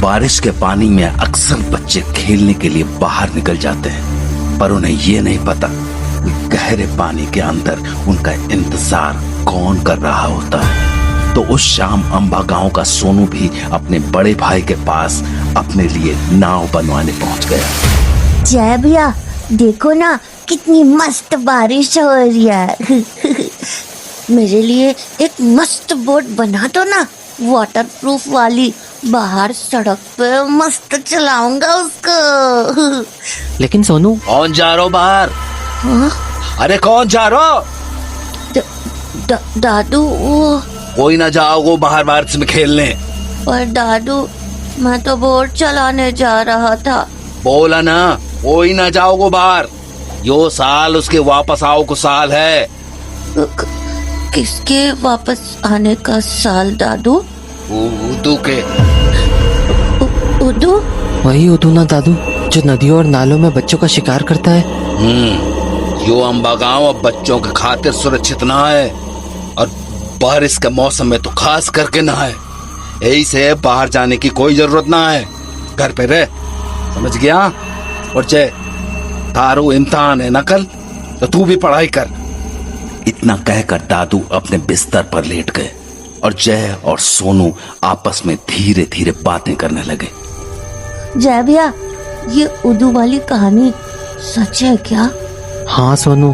बारिश के पानी में अक्सर बच्चे खेलने के लिए बाहर निकल जाते हैं, पर उन्हें ये नहीं पता कि गहरे पानी के अंदर उनका इंतजार कौन कर रहा होता है। तो उस शाम अंबा गांव का सोनू भी अपने बड़े भाई के पास अपने लिए नाव बनवाने पहुंच गया। जय भैया, देखो ना कितनी मस्त बारिश हो रही है। मेरे लिए एक मस्त बोट बना दो ना, वाटरप्रूफ वाली। बाहर सड़क पे मस्त चलाऊंगा उसको। लेकिन सोनू, कौन जा रहा हो बाहर? हाँ? अरे कौन जा रहा हो? दादू। वो कोई ना जाओगे बाहर बारिश में खेलने। पर दादू, मैं तो बोट चलाने जा रहा था। बोला ना, कोई ना जाओगे बाहर। यो साल उसके वापस आओ को साल है। किसके वापस आने का साल दादू? उदू के। उदू? वही उदू ना दादू, जो नदियों और नालों में बच्चों का शिकार करता है। यो अंबा गांव अब बच्चों के खातिर सुरक्षित ना है, और बारिश के मौसम में तो खास करके ना है। यही से बाहर जाने की कोई जरूरत ना है, घर पे रह, समझ गया? और जय, तारू इम्तिहान है ना कल, तो तू भी पढ़ाई कर। इतना कहकर दादू अपने बिस्तर पर लेट गए और जय और सोनू आपस में धीरे धीरे बातें करने लगे। जय भैया, ये उदू वाली कहानी सच है क्या? हाँ सोनू,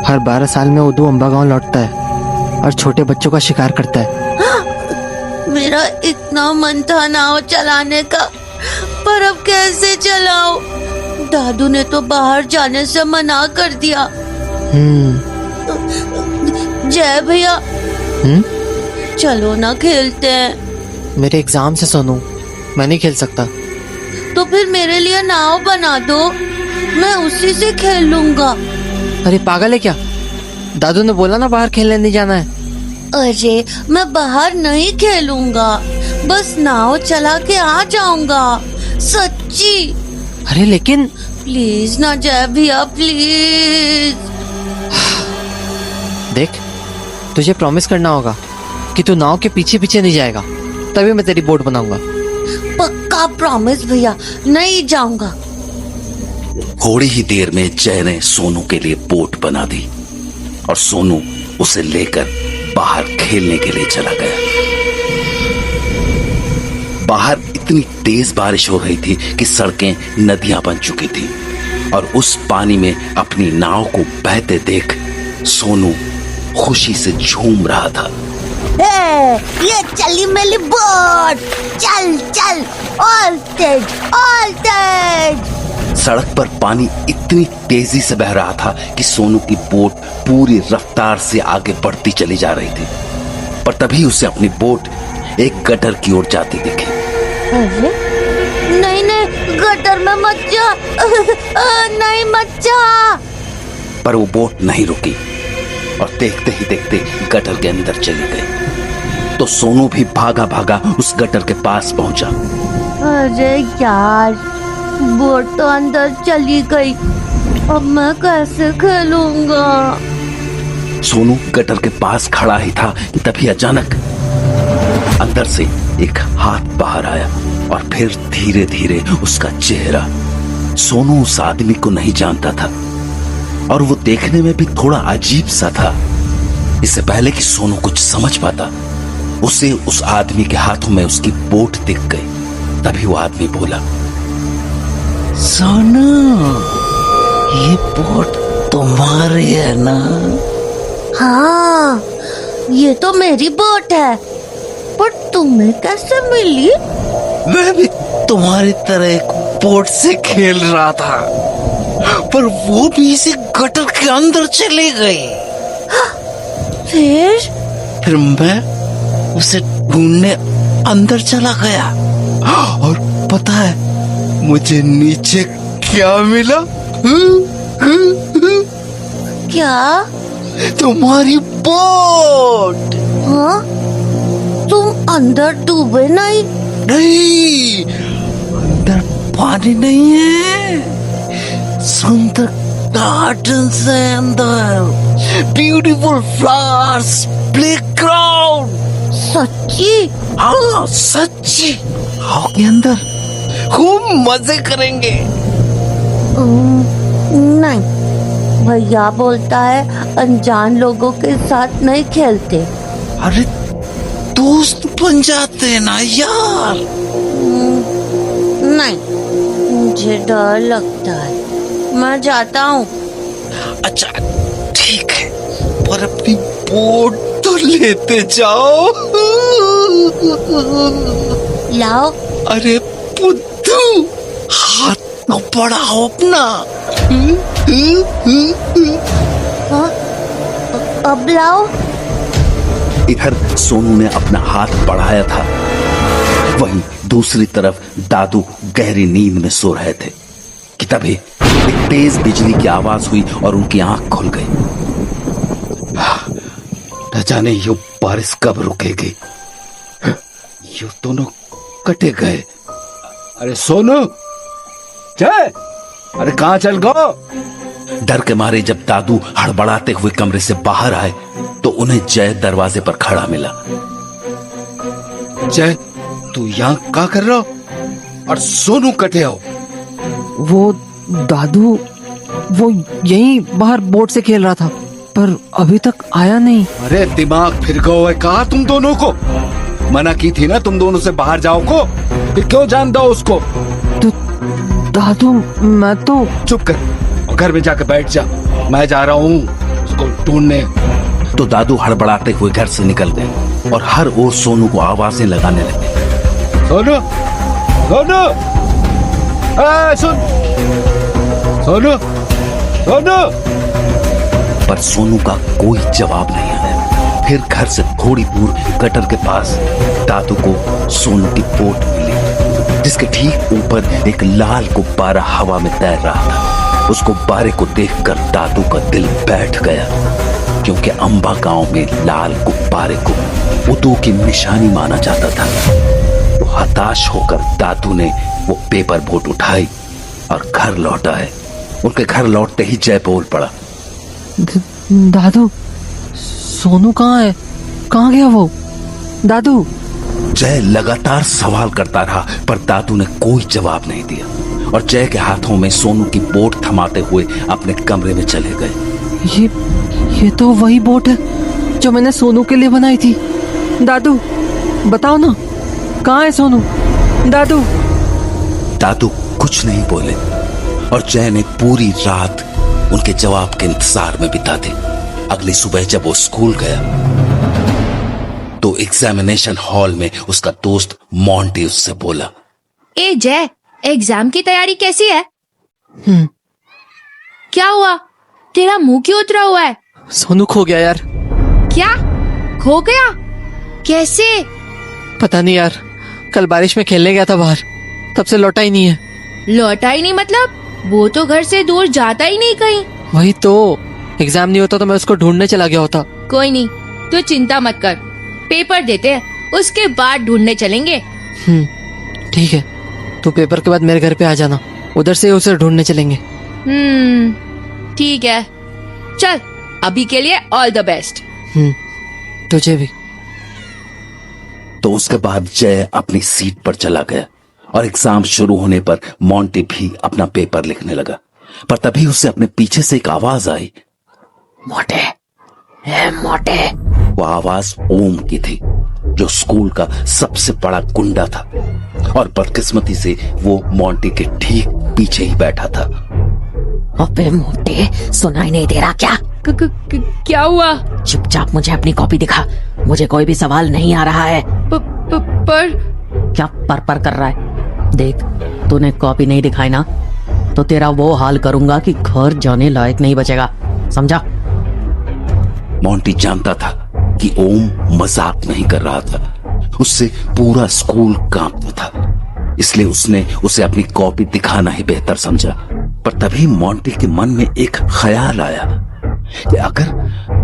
हर 12 साल में उदू अंबा गांव लौटता है और छोटे बच्चों का शिकार करता है। मेरा इतना मन था नाव चलाने का, पर अब कैसे चलाऊं? दादू ने तो बाहर जाने से मना कर दिया। जय भैया, चलो ना खेलते हैं। मेरे एग्जाम से सोनू, मैं नहीं खेल सकता। तो फिर मेरे लिए नाव बना दो, मैं उसी से खेल लूंगा। अरे पागल है क्या? दादू ने बोला ना बाहर खेलने नहीं जाना है। अरे मैं बाहर नहीं खेलूंगा, बस नाव चला के आ जाऊंगा, सच्ची। अरे लेकिन प्लीज ना जय भैया, प्लीज। देख, तुझे प्रॉमिस करना होगा कि तू नाव के पीछे पीछे नहीं जाएगा, तभी मैं तेरी बोट बनाऊंगा। पक्का प्रॉमिस भैया, नहीं जाऊंगा। थोड़ी ही देर में जय ने सोनू के लिए बोट बना दी और सोनू उसे लेकर बाहर खेलने के लिए चला गया। बाहर इतनी तेज बारिश हो रही थी कि सड़कें नदियां बन चुकी थी, और उस पानी में अपनी नाव को बहते देख सोनू खुशी से झूम रहा था। ये चली मेरी बोट, चल चल, ऑल तेज, ऑल तेज। सड़क पर पानी इतनी तेजी से बह रहा था कि सोनू की बोट पूरी रफ्तार से आगे बढ़ती चली जा रही थी, पर तभी उसे अपनी बोट एक गटर की ओर जाती दिखी। अरे नहीं नहीं, गटर में मत जा। नहीं मत जा। पर वो बोट नहीं रुकी और देखते ही देखते गटर के अंदर चली गई। तो सोनू भी भागा भागा उस गटर के पास पहुंचा। अरे यार, बोट तो अंदर चली गई, अब मैं कैसे खेलूंगा? सोनू गटर के पास खड़ा ही था कि तभी अचानक अंदर से एक हाथ बाहर आया और फिर धीरे धीरे उसका चेहरा। सोनू उस आदमी को नहीं जानता था और वो देखने में भी थोड़ा अजीब सा था। इससे पहले कि सोनू कुछ समझ पाता, उसे उस आदमी के हाथों में उसकी बोट दिख गई। तभी वो आदमी बोला, सोनू, ये बोट तुम्हारी है ना? हाँ, ये तो मेरी बोट है, पर तुम्हें कैसे मिली? मैं भी तुम्हारी तरह एक बोट से खेल रहा था, पर वो भी इसी गटर के अंदर चली गई। फिर मैं उसे ढूंढने अंदर चला गया, और पता है मुझे नीचे क्या मिला? क्या? तुम्हारी बोट। हाँ? तुम अंदर डूबे नहीं? नहीं, अंदर पानी नहीं है, सुंदर गार्डन है अंदर, ब्यूटीफुल फ्लावर्स, प्लेग्राउंड। सच्ची? हाँ सच्ची, गांव के अंदर खूब मजे करेंगे। नहीं, भैया बोलता है अनजान लोगों के साथ नहीं खेलते। अरे दोस्त बन जाते हैं ना यार। नहीं, मुझे डर लगता है, मैं जाता हूँ। अच्छा ठीक है, पर अपनी बोट तो लेते जाओ। लाओ। अरे बुद्धू, हाथ तो बढ़ाओ अपना। हाँ? अब लाओ। इधर सोनू ने अपना हाथ बढ़ाया था, वहीं दूसरी तरफ दादू गहरी नींद में सो रहे थे कि तभी एक तेज बिजली की आवाज हुई और उनकी आंख खुल गई। न जाने ये बारिश कब रुकेगी। ये दोनों कटे गए। अरे सोनू, जय, अरे कहां चल गो? डर के मारे जब दादू हड़बड़ाते हुए कमरे से बाहर आए तो उन्हें जय दरवाजे पर खड़ा मिला। जय, तू यहाँ क्या कर रहा हो? और सोनू कटे हो? वो दादू, वो यहीं बाहर बोट से खेल रहा था, पर अभी तक आया नहीं। अरे दिमाग फिर गया है कहा तुम दोनों को? मना की थी ना तुम दोनों से बाहर जाओ को, फिर क्यों जान दो उसको? तो दादू, मैं तो। चुप कर और घर में जाकर बैठ जा, मैं जा रहा हूँ उसको ढूंढने। तो दादू हड़बड़ाते हुए घर से निकल गए और हर ओर सोनू को आवाजें लगाने लगे। सोनू, सोनू, सुन, सोनू, सोनू। पर सोनू का कोई जवाब नहीं आया। फिर घर से थोड़ी दूर गटर के पास दादू को सोनू की बोट मिली, जिसके ठीक ऊपर एक लाल गुब्बारा हवा में तैर रहा था। उस गुब्बारे को देखकर दादू का दिल बैठ गया, क्योंकि अंबा गांव में लाल गुब्बारे को उदू की निशानी माना जाता था। तो हताश होकर दादू ने वो पेपर बोट उठाई और घर लौटा है। उनके घर लौटते ही जय बोल पड़ा। दादू, सोनू कहाँ है? कहाँ गया वो? दादू। जय लगातार सवाल करता रहा, पर दादू ने कोई जवाब नहीं दिया और जय के हाथों में सोनू की बोट थमाते हुए अपने कमरे में चले गए। ये तो वही बोट है जो मैंने सोनू के लिए बनाई थी। दादू, बताओ ना, कहाँ है सोनू? दादू। दादू कुछ नहीं बोले और जय ने पूरी रात उनके जवाब के इंतजार में बिता दी। अगली सुबह जब वो स्कूल गया तो एग्जामिनेशन हॉल में उसका दोस्त मोंटी उससे बोला, ए जय, एग्जाम की तैयारी कैसी है? क्या हुआ? तेरा मुंह क्यों उतरा हुआ है? सोनू खो गया यार। क्या? खो गया? कैसे? पता नहीं यार, कल बारिश में खेलने गया था बाहर, तब से लौटा ही नहीं है। लौटा ही नहीं मतलब? वो तो घर से दूर जाता ही नहीं कहीं। वही तो, एग्जाम नहीं होता तो मैं उसको ढूंढने चला गया होता। कोई नहीं, तू चिंता मत कर, पेपर देते हैं, उसके बाद ढूंढने चलेंगे। ठीक है, तू पेपर के बाद मेरे घर पे आ जाना, उधर से उसे ढूंढने चलेंगे। ठीक है, चल अभी के लिए ऑल द बेस्ट। तुझे भी। तो उसके बाद जय अपनी सीट पर चला गया और एग्जाम शुरू होने पर मोंटी भी अपना पेपर लिखने लगा। पर तभी उसे अपने पीछे से एक आवाज आई। मोटे, मोटे। वो आवाज ओम की थी, जो स्कूल का सबसे बड़ा गुंडा था और बदकिस्मती से वो मोंटी के ठीक पीछे ही बैठा था। अबे मोटे, सुनाई नहीं दे रहा क्या? क्या हुआ? चुपचाप मुझे अपनी कॉपी दिखा, मुझे कोई भी सवाल नहीं आ रहा है। पर क्या पर कर रहा है? देख, तूने कॉपी नहीं दिखाई ना, तो तेरा वो हाल करूंगा कि घर जाने लायक नहीं बचेगा, समझा? मोंटी जानता था कि ओम मजाक नहीं कर रहा था, उससे पूरा स्कूल कांपता था, इसलिए उसने उसे अपनी कॉपी दिखाना ही बेहतर समझा। पर तभी मोंटी के मन में एक ख्याल आया कि अगर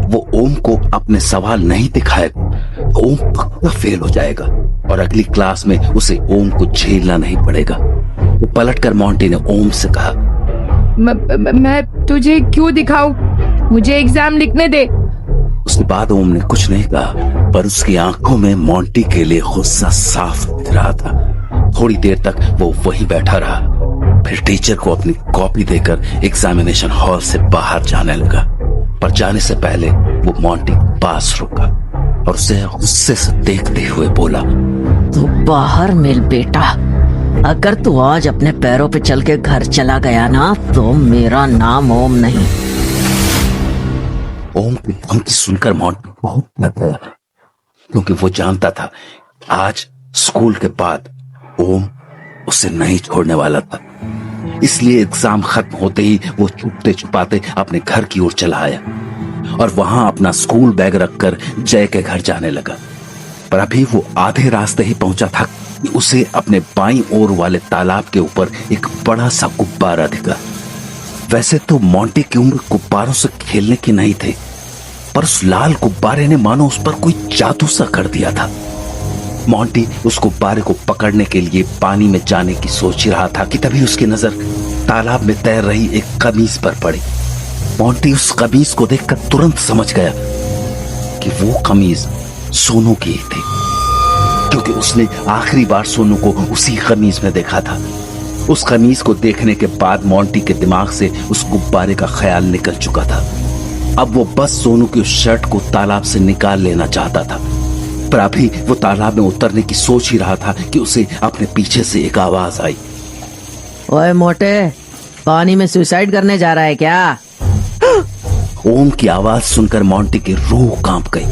वो ओम को अपने सवाल नहीं दिखाएगा तो ओम पक्का फेल हो जाएगा और अगली क्लास में उसे ओम को झेलना नहीं पड़ेगा। तो पलटकर मोंटी ने ओम से कहा, मैं तुझे क्यों दिखाऊं? मुझे एग्जाम लिखने दे। उसके बाद ओम ने कुछ नहीं कहा, पर उसकी आंखों में मोंटी के लिए गुस्सा साफ दिख रहा था। थोड़ी देर तक वो वहीं बैठा रहा। फिर टीचर को अपनी कॉपी देकर एग्जामिनेशन हॉल से बाहर जाने लगा, पर जाने से पहले वो मोंटी के पास रुका और उसे गुस्से से देखते हुए बोला, तू बाहर मिल बेटा। अगर तू आज अपने पैरों पे चल के घर चला गया ना तो मेरा नाम ओम नहीं। ओम की धमकी सुनकर मोंटी बहुत डर गया, क्योंकि वो जानता था आज स्कूल के बाद ओम उसे नहीं छोड़ने वाला था। इसलिए एग्जाम खत्म होते ही वो छुपते छुपाते अपने घर की ओर चला आया और वहां अपना स्कूल बैग रखकर जय के घर जाने लगा। पर अभी वो आधे रास्ते ही पहुंचा था कि उसे अपने बाईं ओर वाले तालाब के ऊपर एक बड़ा सा गुब्बारा दिखा। वैसे तो मोंटी की उम्र गुब्बारों से खेलने की नहीं थी, पर उस लाल गुब्बारे ने मानो उस पर कोई जादू सा कर दिया था। मोंटी उस गुब्बारे को पकड़ने के लिए पानी में जाने की सोच रहा था कि तभी उसकी नजर तालाब में तैर रही एक कमीज पर पड़ी। मोंटी उस कमीज को देखकर तुरंत समझ गया कि वो कमीज सोनू की ही थी, क्योंकि उसने आखिरी बार सोनू को उसी कमीज में देखा था। उस कमीज को देखने के बाद मोंटी के दिमाग से उस गुब्बारे का ख्याल निकल चुका था। अब वो बस सोनू की उस शर्ट को तालाब से निकाल लेना चाहता था, पर अभी वो तालाब में उतरने की सोच ही रहा था कि उसे अपने पीछे से एक आवाज आई। ओए मोटे, पानी में सुसाइड करने जा रहा है क्या? ओम की आवाज सुनकर मोंटी की रूह कांप गई।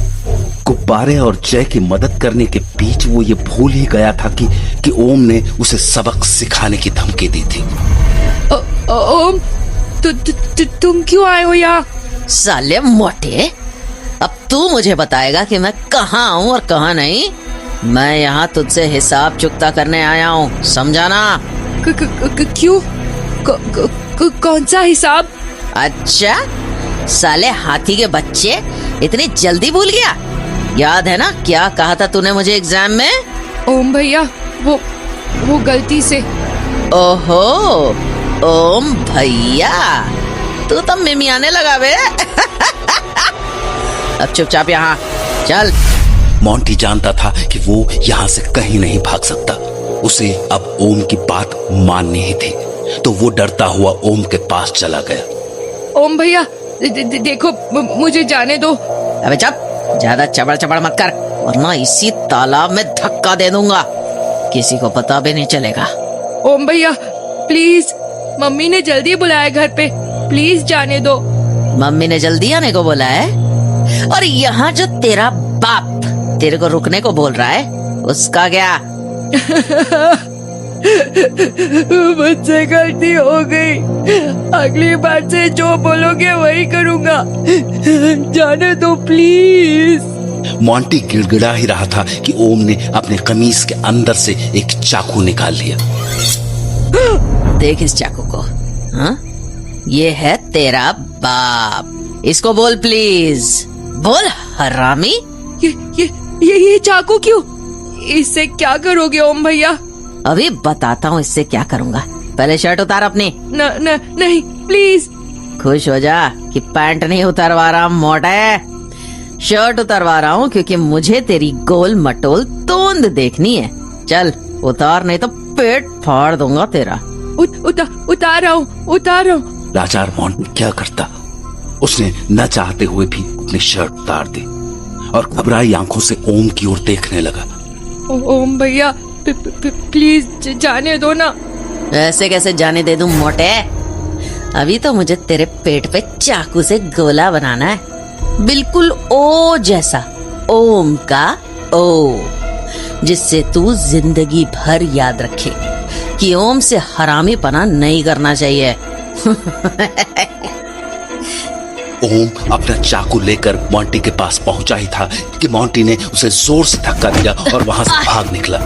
गुब्बारे और जय की मदद करने के बीच वो ये भूल ही गया था कि ओम ने उसे सबक सिखाने की धमकी दी थी। ओम, तुम क्यों आए हो यहाँ? साले मोटे, अब तू मुझे बताएगा कि मैं कहाँ हूँ और कहाँ नहीं। मैं यहाँ तुझसे हिसाब चुकता करने आया हूँ, समझा ना? क्यों? कौन सा हिसाब? अच्छा, साले हाथी के बच्चे, इतनी जल्दी भूल गया? याद है ना क्या कहा था तूने मुझे एग्जाम में? ओम भैया, वो गलती से। ओहो, ओम भैया, तू तो मिमियाने लगा बे। अब चुपचाप यहाँ चल। मोंटी जानता था कि वो यहाँ से कहीं नहीं भाग सकता। उसे अब ओम की बात माननी ही थी, तो वो डरता हुआ ओम के पास चला गया। ओम भैया, देखो, मुझे जाने दो। अबे चुप, ज्यादा चबड़ चबड़ मत कर, वरना इसी तालाब में धक्का दे दूंगा, किसी को पता भी नहीं चलेगा। ओम भैया प्लीज, मम्मी ने जल्दी बुलाया घर पे, प्लीज जाने दो। मम्मी ने जल्दी आने को बोला है? और यहाँ जो तेरा बाप तेरे को रुकने को बोल रहा है, उसका क्या? मुझसे गलती हो गई, अगली बार से जो बोलोगे वही करूँगा, जाने दो प्लीज। मोंटी गिड़गिड़ा ही रहा था कि ओम ने अपने कमीज के अंदर से एक चाकू निकाल लिया। देख इस चाकू को, हाँ? ये है तेरा बाप, इसको बोल प्लीज, बोल हरामी। ये चाकू क्यों? इससे क्या करोगे ओम भैया? अभी बताता हूँ इससे क्या करूँगा, पहले शर्ट उतार अपनी। नहीं प्लीज। खुश हो जा कि पैंट नहीं उतरवा रहा मोटे, शर्ट उतरवा रहा हूँ, क्योंकि मुझे तेरी गोल मटोल तोंद देखनी है। चल उतार, नहीं तो पेट फाड़ दूंगा तेरा। उतार रहा हूँ। लाचार मोंटी क्या करता, उसने न चाहते हुए भी अपनी शर्ट उतार दी और घबराई आंखों से ओम की ओर देखने लगा। ओम भैया प्लीज जाने दो ना। ऐसे कैसे जाने दे दूं मोटे, अभी तो मुझे तेरे पेट पे चाकू से गोला बनाना है, बिल्कुल ओ जैसा, ओम का ओ, जिससे तू जिंदगी भर याद रखे कि ओम से हरामी पना नहीं करना चाहिए। ओम अपना चाकू लेकर मोंटी के पास पहुंचा ही था कि मोंटी ने उसे जोर से धक्का दिया और वहां से भाग निकला।